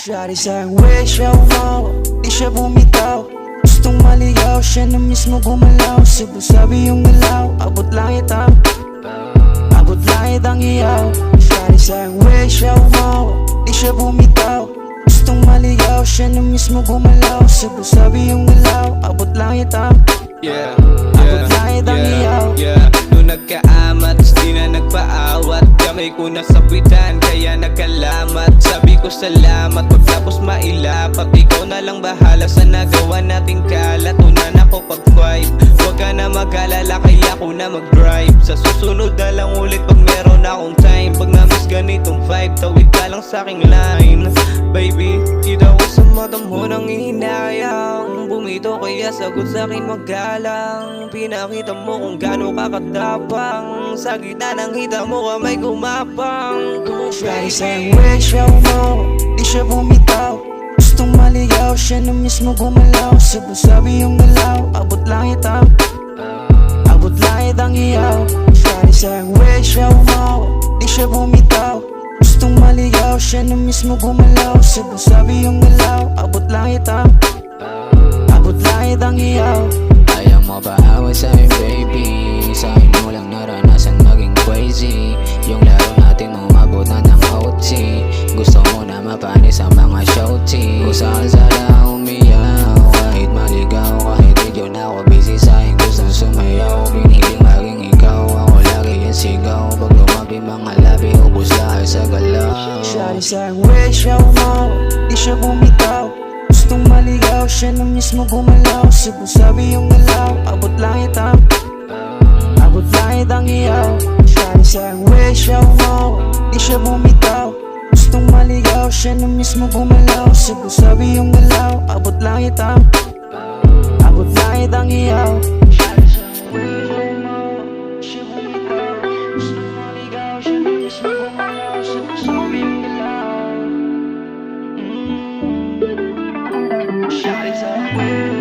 Shawty sa'king wish siya umawa, di siya bumitaw. Gustong maligaw, siya na mismo gumalaw. Sabi yung galaw, abot langit ang iyaw. Shawty sa'king wish siya umawa, di siya bumitaw. Gustong maligaw, siya na mismo gumalaw. Sabi yung galaw, abot langit ang iyaw. Nung nagkaamat, di na nagpaawat. Kamay ko nasabitan, kaya nagkalamat. Sabi ko salamat, pagtapos mailapat. Ikaw na lang bahala sa nagawa nating kalat. Unan ako pag-vibe, huwag ka na mag-alala, kaya ako na mag-drive. Sa susunod na lang ulit pag meron akong time. Pag na-miss ganitong vibe, tawid ka lang sa'king line. Baby, kita ko sa mata mo nang hinayang. Bumito kaya sagot sa'kin magalang. Pinakita mo kung gaano kakatapang. Sa gitna ng hita mo kamay gumapang. Shawty sa'king wish siya umawa, di siya bumitaw. Gustong maligaw, siya na mismo gumalaw. Sabi yung galaw, abot langit ang iyaw. Shawty sa'king wish siya umawa, di siya bumitaw. Gustong maligaw, siya na mismo gumalaw. Sabi yung galaw, abot langit ang iyaw. Ayaw mo ba away sa'yo baby? Sa'yo mo lang naranasan maging crazy. Yung laro natin umabot na ng OT. Gusto mo na mapanis ang mga showty. Kung saan sana umiyaw, kahit maligaw, kahit video na ako busy sa'yo gustong sumayaw. Piniling maging ikaw, ako lagi yung sigaw. Pag lumabi mga labi, ubos lahat sa galaw. Shawty sa'king wish siya umawa, di siya bumitaw. Gustong maligaw, siya na mismo gumalaw. Sabi yung galaw, abot langit ang iyaw. Shawty sa'king wish siya umawa, di siya bumitaw. Gustong maligaw, siya na mismo gumalaw. Sabi yung galaw, abot langit ang iyaw. Shawty sa'king